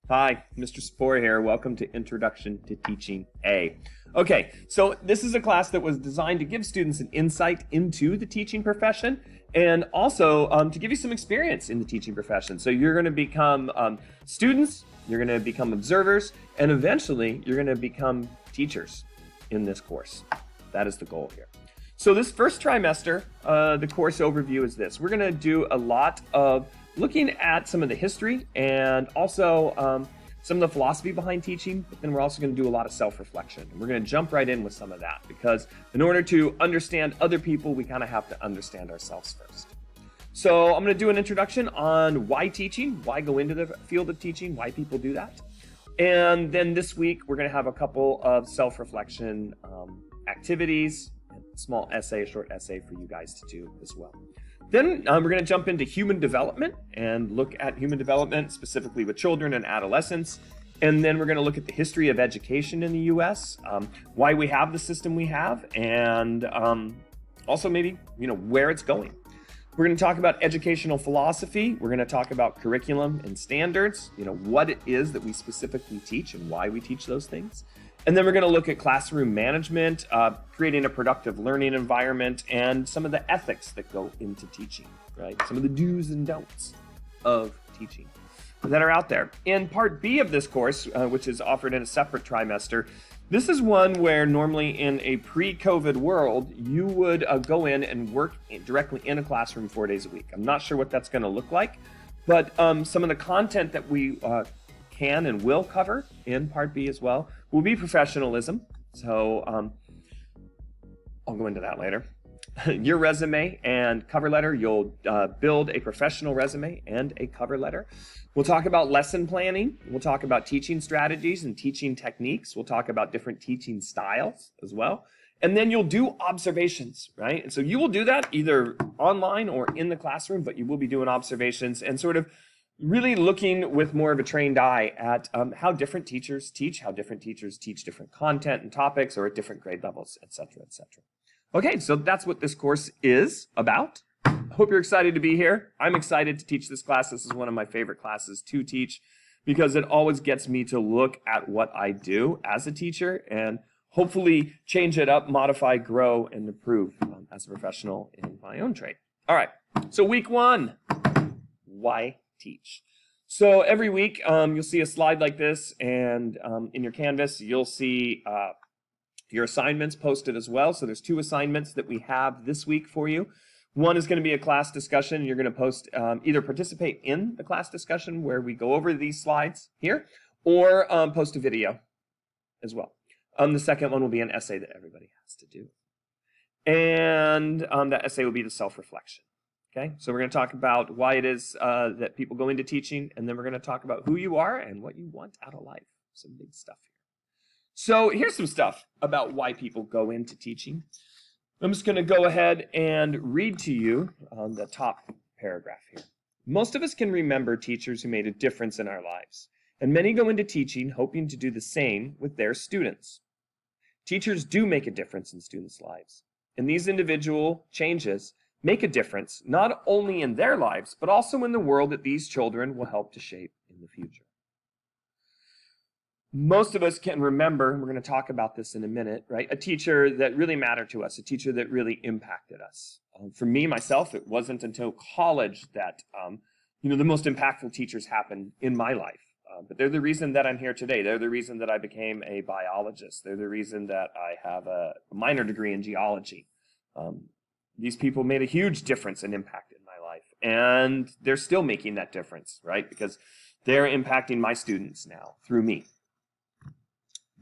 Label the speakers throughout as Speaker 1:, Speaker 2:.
Speaker 1: Hi, Mr. Sapora here. Welcome to Introduction to Teaching A. Okay, so this is a class that was designed to give students an insight into the teaching profession and also to give you some experience in the teaching profession. So you're going to become students, you're going to become observers, and eventually you're going to become teachers in this course. That is the goal here. So this first trimester, the course overview is this. We're going to do a lot of looking at some of the history and also some of the philosophy behind teaching, but then we're also going to do a lot of self-reflection. And we're going to jump right in with some of that because in order to understand other people, we kind of have to understand ourselves first. So I'm going to do an introduction on why teaching, why go into the field of teaching, why people do that. And then this week, we're going to have a couple of self-reflection activities, a small essay, a short essay for you guys to do as well. Then we're going to jump into human development and look at human development specifically with children and adolescents. And then we're going to look at the history of education in the U.S., why we have the system we have, and also maybe where it's going. We're going to talk about educational philosophy. We're going to talk about curriculum and standards, what it is that we specifically teach and why we teach those things. And then we're going to look at classroom management, creating a productive learning environment, and some of the ethics that go into teaching, right? Some of the do's and don'ts of teaching that are out there. In part B of this course, which is offered in a separate trimester, this is one where normally in a pre-COVID world, you would go in and work directly in a classroom 4 days a week. I'm not sure what that's going to look like, but some of the content that we can and will cover in part B as well will be professionalism. So I'll go into that later. Your resume and cover letter, you'll build a professional resume and a cover letter. We'll talk about lesson planning. We'll talk about teaching strategies and teaching techniques. We'll talk about different teaching styles as well. And then you'll do observations, right? And so you will do that either online or in the classroom, but you will be doing observations and sort of really looking with more of a trained eye at how different teachers teach, how different teachers teach different content and topics or at different grade levels, et cetera, et cetera. Okay, so that's what this course is about. I hope you're excited to be here. I'm excited to teach this class. This is one of my favorite classes to teach because it always gets me to look at what I do as a teacher and hopefully change it up, modify, grow, and improve as a professional in my own trade. All right, so week one, why teach? So every week you'll see a slide like this, and in your Canvas you'll see your assignments posted as well. So there's 2 assignments that we have this week for you. One is going to be a class discussion. You're going to post either participate in the class discussion where we go over these slides here, or post a video as well. The second one will be an essay that everybody has to do, and that essay will be the self-reflection. Okay, so we're going to talk about why it is that people go into teaching, and then we're going to talk about who you are and what you want out of life. Some big stuff here. So here's some stuff about why people go into teaching. I'm just going to go ahead and read to you the top paragraph here. Most of us can remember teachers who made a difference in our lives, and many go into teaching hoping to do the same with their students. Teachers do make a difference in students' lives, and these individual changes make a difference not only in their lives, but also in the world that these children will help to shape in the future. Most of us can remember, and we're going to talk about this in a minute, right? A teacher that really mattered to us, a teacher that really impacted us. For me, myself, it wasn't until college that, the most impactful teachers happened in my life. But they're the reason that I'm here today. They're the reason that I became a biologist. They're the reason that I have a minor degree in geology. These people made a huge difference and impact in my life. And they're still making that difference, right? Because they're impacting my students now through me.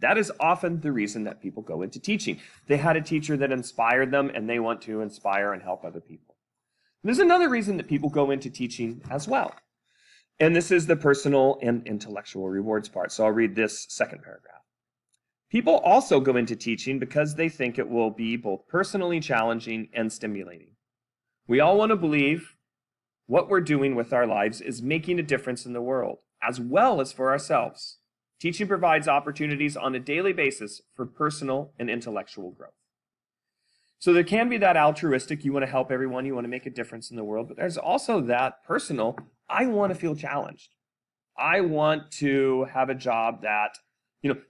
Speaker 1: That is often the reason that people go into teaching. They had a teacher that inspired them, and they want to inspire and help other people. And there's another reason that people go into teaching as well. And this is the personal and intellectual rewards part. So I'll read this second paragraph. People also go into teaching because they think it will be both personally challenging and stimulating. We all want to believe what we're doing with our lives is making a difference in the world, as well as for ourselves. Teaching provides opportunities on a daily basis for personal and intellectual growth. So there can be that altruistic, you want to help everyone, you want to make a difference in the world, but there's also that personal, I want to feel challenged. I want to have a job that,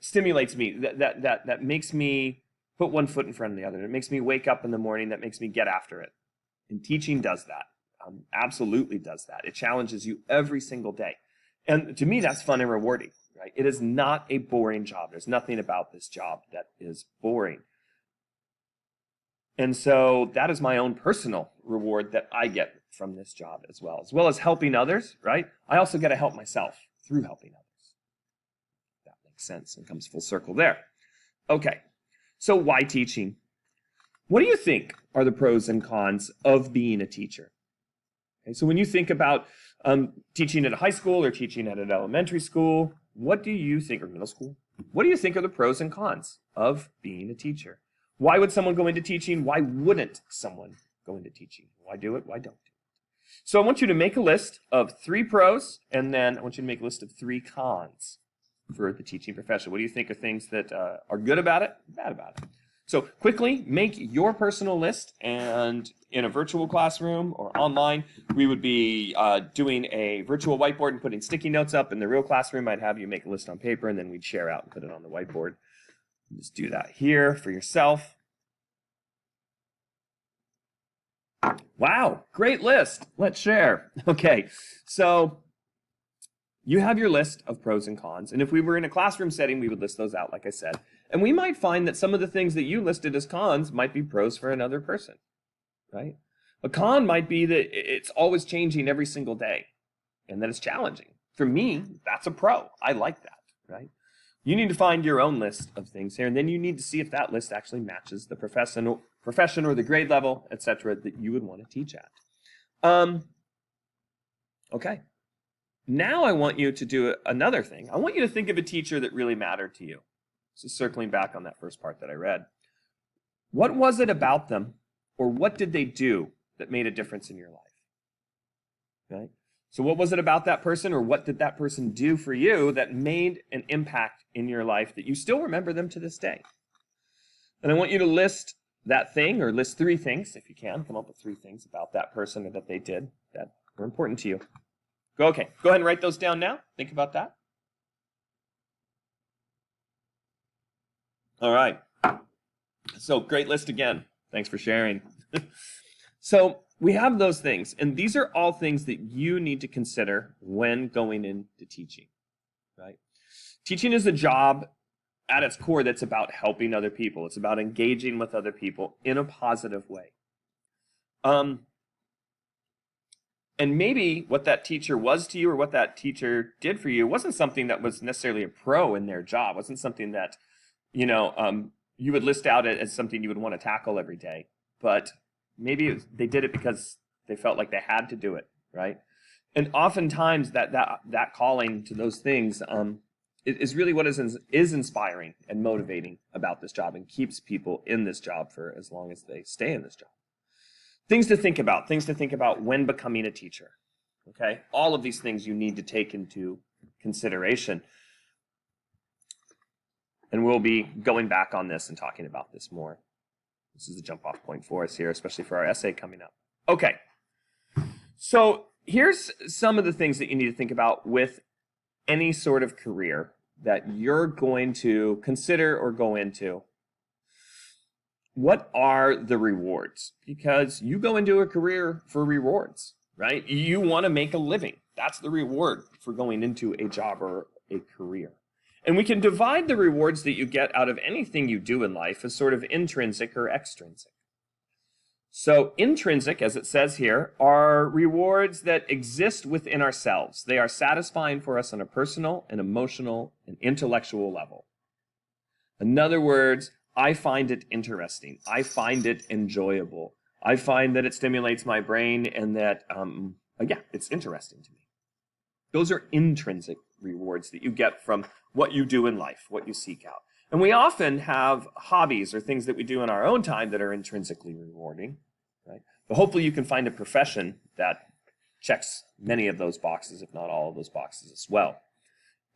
Speaker 1: stimulates me, that makes me put one foot in front of the other. It makes me wake up in the morning, that makes me get after it. And teaching does that. Absolutely does that. It challenges you every single day. And to me, that's fun and rewarding, right? It is not a boring job. There's nothing about this job that is boring. And so that is my own personal reward that I get from this job as well as helping others, right? I also get to help myself through helping others. That makes sense and comes full circle there. Okay, so why teaching? What do you think are the pros and cons of being a teacher? Okay, so when you think about teaching at a high school or teaching at an elementary school, what do you think, or middle school? What do you think are the pros and cons of being a teacher? Why would someone go into teaching? Why wouldn't someone go into teaching? Why do it? Why don't do it? So I want you to make a list of 3 pros, and then I want you to make a list of 3 cons for the teaching profession. What do you think are things that are good about it, bad about it? So quickly, make your personal list, and in a virtual classroom or online, we would be doing a virtual whiteboard and putting sticky notes up. In the real classroom, I'd have you make a list on paper, and then we'd share out and put it on the whiteboard. Just do that here for yourself. Wow, great list. Let's share. Okay, so you have your list of pros and cons, and if we were in a classroom setting, we would list those out, like I said. And we might find that some of the things that you listed as cons might be pros for another person, right? A con might be that it's always changing every single day, and that it's challenging. For me, that's a pro. I like that, right? You need to find your own list of things here, and then you need to see if that list actually matches the profession or the grade level, etc., that you would want to teach at. Okay. Now I want you to do another thing. I want you to think of a teacher that really mattered to you. So circling back on that first part that I read. What was it about them, or what did they do that made a difference in your life? Okay? So what was it about that person, or what did that person do for you that made an impact in your life that you still remember them to this day? And I want you to list that thing, or list 3 things, if you can. Come up with 3 things about that person or that they did that were important to you. Okay, go ahead and write those down now. Think about that. All right. So great list again. Thanks for sharing. So we have those things, and these are all things that you need to consider when going into teaching, right? Teaching is a job at its core that's about helping other people. It's about engaging with other people in a positive way. And maybe what that teacher was to you, or what that teacher did for you, wasn't something that was necessarily a pro in their job. Wasn't something that, you would list out as something you would want to tackle every day. But maybe they did it because they felt like they had to do it, right? And oftentimes that calling to those things is really what is inspiring and motivating about this job, and keeps people in this job for as long as they stay in this job. Things to think about when becoming a teacher, okay? All of these things you need to take into consideration. And we'll be going back on this and talking about this more. This is a jump-off point for us here, especially for our essay coming up. Okay, so here's some of the things that you need to think about with any sort of career that you're going to consider or go into. What are the rewards? Because you go into a career for rewards, right? You want to make a living. That's the reward for going into a job or a career. And we can divide the rewards that you get out of anything you do in life as sort of intrinsic or extrinsic. So intrinsic, as it says here, are rewards that exist within ourselves. They are satisfying for us on a personal and emotional and intellectual level. In other words, I find it interesting. I find it enjoyable. I find that it stimulates my brain, and that, it's interesting to me. Those are intrinsic rewards that you get from what you do in life, what you seek out. And we often have hobbies or things that we do in our own time that are intrinsically rewarding, right? But hopefully you can find a profession that checks many of those boxes, if not all of those boxes as well.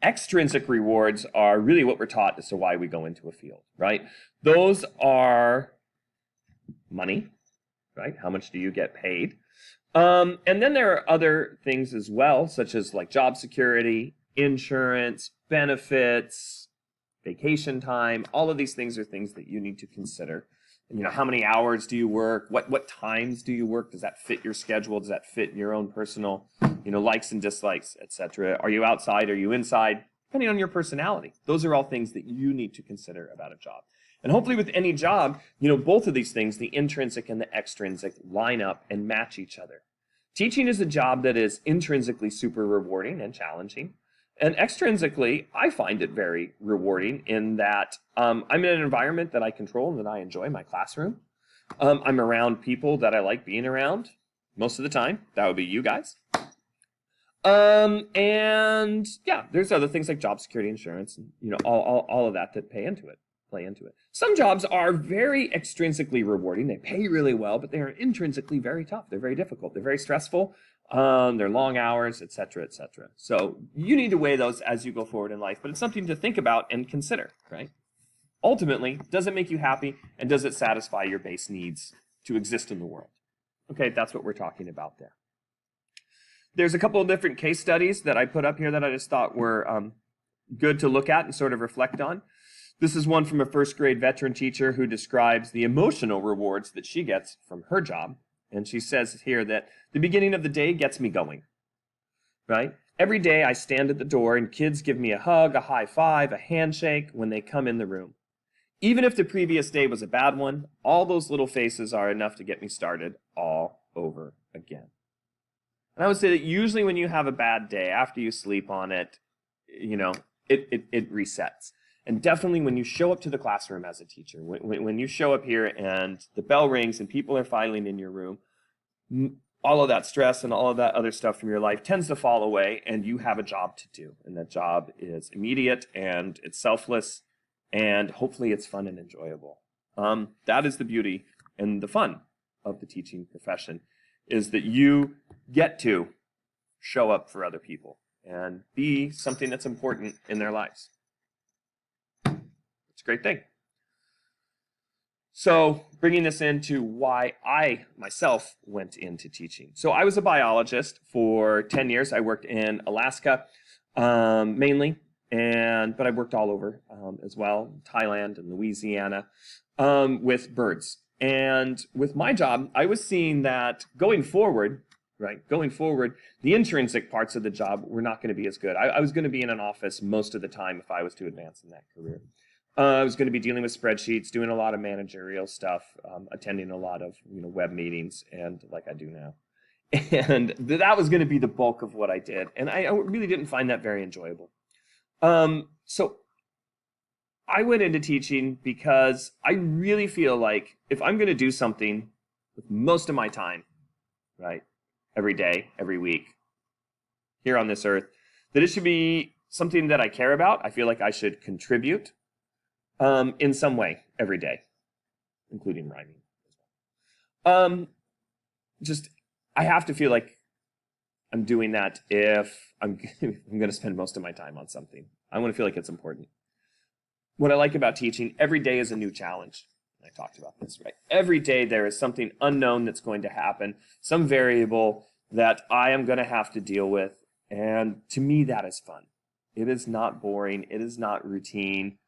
Speaker 1: Extrinsic rewards are really what we're taught as to why we go into a field, right? Those are money, right? How much do you get paid? And then there are other things as well, such as like job security, insurance, benefits, vacation time. All of these things are things that you need to consider. You know, how many hours do you work? What times do you work? Does that fit your schedule? Does that fit your own personal, likes and dislikes, etc.? Are you outside? Are you inside? Depending on your personality. Those are all things that you need to consider about a job. And hopefully with any job, both of these things, the intrinsic and the extrinsic, line up and match each other. Teaching is a job that is intrinsically super rewarding and challenging. And extrinsically, I find it very rewarding in that I'm in an environment that I control and that I enjoy, my classroom. I'm around people that I like being around most of the time. That would be you guys. And yeah, there's other things like job security insurance and, all of that play into it. Some jobs are very extrinsically rewarding. They pay really well, but they are intrinsically very tough. They're very difficult. They're very stressful. They're long hours, etc., etc. So you need to weigh those as you go forward in life, but it's something to think about and consider, right? Ultimately, does it make you happy, and does it satisfy your base needs to exist in the world? Okay, that's what we're talking about there. There's a couple of different case studies that I put up here that I just thought were good to look at and sort of reflect on. This is one from a first grade veteran teacher who describes the emotional rewards that she gets from her job. And she says here that the beginning of the day gets me going, right? Every day I stand at the door and kids give me a hug, a high five, a handshake when they come in the room. Even if the previous day was a bad one, all those little faces are enough to get me started all over again. And I would say that usually when you have a bad day, after you sleep on it, it resets. And definitely when you show up to the classroom as a teacher, when you show up here and the bell rings and people are filing in your room, all of that stress and all of that other stuff from your life tends to fall away, and you have a job to do. And that job is immediate and it's selfless, and hopefully it's fun and enjoyable. That is the beauty and the fun of the teaching profession, is that you get to show up for other people and be something that's important in their lives. It's a great thing. So bringing this into why I myself went into teaching. So I was a biologist for 10 years. I worked in Alaska mainly, but I worked all over as well, Thailand and Louisiana, with birds. And with my job, I was seeing that going forward, the intrinsic parts of the job were not going to be as good. I was going to be in an office most of the time if I was to advance in that career. I was going to be dealing with spreadsheets, doing a lot of managerial stuff, attending a lot of web meetings, and like I do now. And that was going to be the bulk of what I did. And I really didn't find that very enjoyable. So I went into teaching because I really feel like if I'm going to do something with most of my time, right, every day, every week, here on this earth, that it should be something that I care about. I feel like I should contribute in some way every day, including rhyming. I have to feel like I'm doing that if I'm going to spend most of my time on something. I want to feel like it's important. What I like about teaching, every day is a new challenge. I talked about this, right? Every day there is something unknown that's going to happen, some variable that I am going to have to deal with. And to me, that is fun. It is not boring. It is not routine.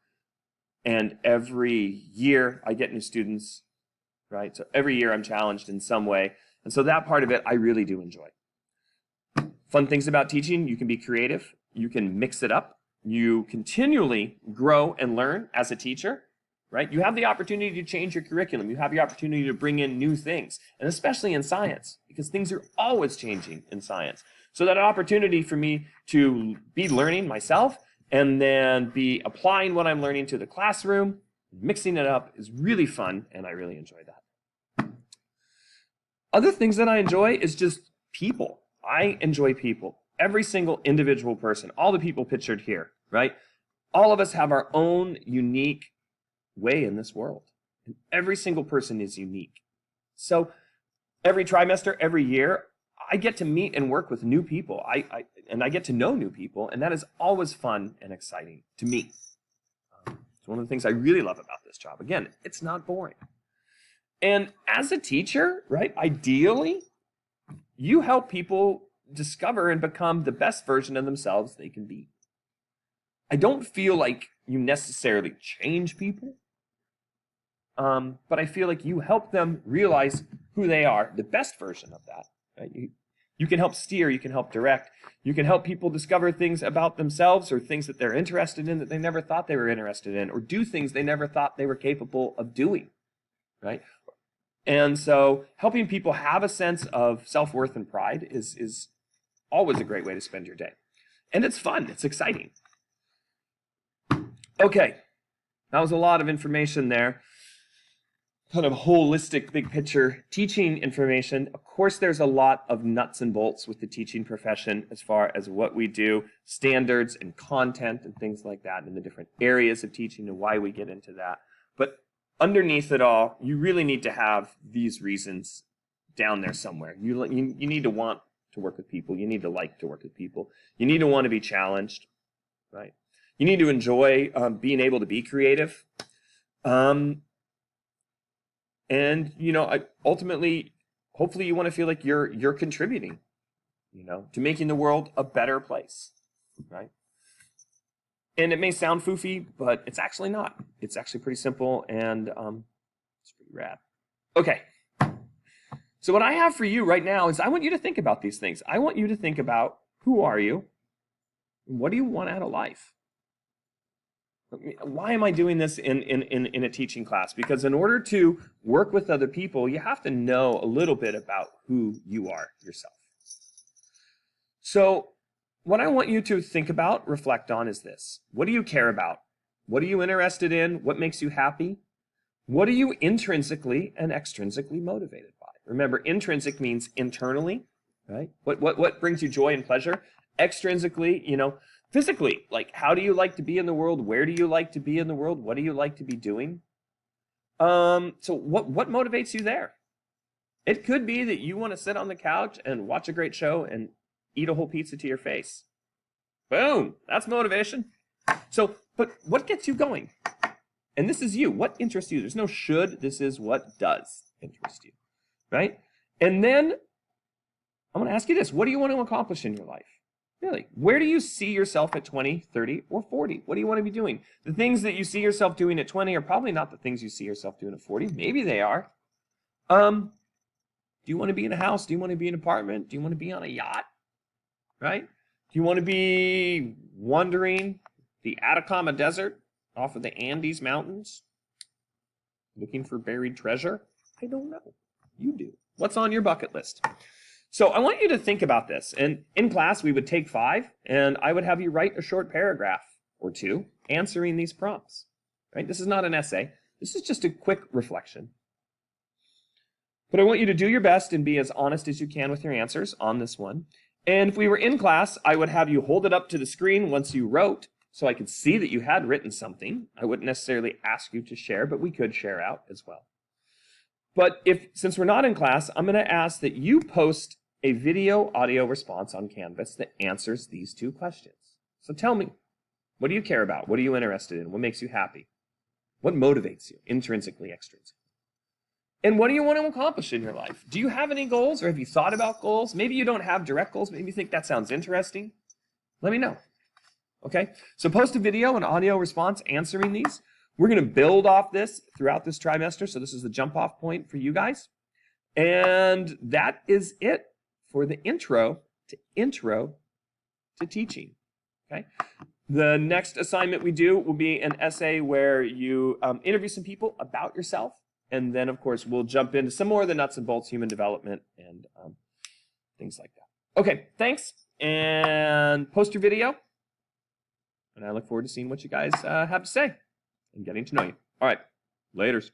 Speaker 1: And every year I get new students, right? So every year I'm challenged in some way. And so that part of it I really do enjoy. Fun things about teaching, you can be creative. You can mix it up. You continually grow and learn as a teacher, right? You have the opportunity to change your curriculum. You have the opportunity to bring in new things, and especially in science, because things are always changing in science. So that opportunity for me to be learning myself and then be applying what I'm learning to the classroom, mixing it up, is really fun, and I really enjoy that. Other things that I enjoy is just people. I enjoy people. Every single individual person, all the people pictured here, right? All of us have our own unique way in this world. And every single person is unique. So every trimester, every year, I get to meet and work with new people. I get to know new people, and that is always fun and exciting to me. It's one of the things I really love about this job. Again, it's not boring. And as a teacher, right, ideally, you help people discover and become the best version of themselves they can be. I don't feel like you necessarily change people, but I feel like you help them realize who they are, the best version of that. Right? You can help steer, you can help direct, you can help people discover things about themselves or things that they're interested in that they never thought they were interested in, or do things they never thought they were capable of doing, right? And so helping people have a sense of self-worth and pride is always a great way to spend your day. And it's fun, it's exciting. Okay, that was a lot of information there. Kind of holistic, big picture teaching information. Of course, there's a lot of nuts and bolts with the teaching profession as far as what we do, standards and content and things like that, and the different areas of teaching and why we get into that. But underneath it all, you really need to have these reasons down there somewhere. You need to want to work with people. You need to like to work with people. You need to want to be challenged, right? You need to enjoy being able to be creative. And, you know, ultimately, hopefully you want to feel like you're contributing, you know, to making the world a better place, right? And it may sound foofy, but it's actually not. It's actually pretty simple, and it's pretty rad. Okay. So what I have for you right now is I want you to think about these things. I want you to think about who are you, and what do you want out of life? Why am I doing this in a teaching class? Because in order to work with other people, you have to know a little bit about who you are yourself. So what I want you to think about, reflect on is this. What do you care about? What are you interested in? What makes you happy? What are you intrinsically and extrinsically motivated by? Remember, intrinsic means internally, right? What brings you joy and pleasure? Extrinsically, you know, physically, like how do you like to be in the world? Where do you like to be in the world? What do you like to be doing? So what motivates you there? It could be that you want to sit on the couch and watch a great show and eat a whole pizza to your face. Boom, that's motivation. So, but what gets you going? And this is you. What interests you? There's no should. This is what does interest you, right? And then I'm going to ask you this. What do you want to accomplish in your life? Really, where do you see yourself at 20, 30, or 40? What do you want to be doing? The things that you see yourself doing at 20 are probably not the things you see yourself doing at 40. Maybe they are. Do you want to be in a house? Do you want to be in an apartment? Do you want to be on a yacht? Right? Do you want to be wandering the Atacama Desert off of the Andes Mountains, looking for buried treasure? I don't know. You do. What's on your bucket list? So I want you to think about this. And in class, we would take 5, and I would have you write a short paragraph or 2 answering these prompts. Right? This is not an essay. This is just a quick reflection. But I want you to do your best and be as honest as you can with your answers on this one. And if we were in class, I would have you hold it up to the screen once you wrote so I could see that you had written something. I wouldn't necessarily ask you to share, but we could share out as well. But since we're not in class, I'm going to ask that you post a video audio response on Canvas that answers these 2 questions. So tell me, what do you care about? What are you interested in? What makes you happy? What motivates you, intrinsically, extrinsically? And what do you want to accomplish in your life? Do you have any goals, or have you thought about goals? Maybe you don't have direct goals. Maybe you think that sounds interesting. Let me know. Okay? So post a video and audio response answering these. We're going to build off this throughout this trimester, so this is the jump-off point for you guys. And that is it for the intro to teaching. Okay? The next assignment we do will be an essay where you interview some people about yourself, and then, of course, we'll jump into some more of the nuts and bolts, human development, and things like that. Okay, thanks, and post your video, and I look forward to seeing what you guys have to say and getting to know you. All right, laters.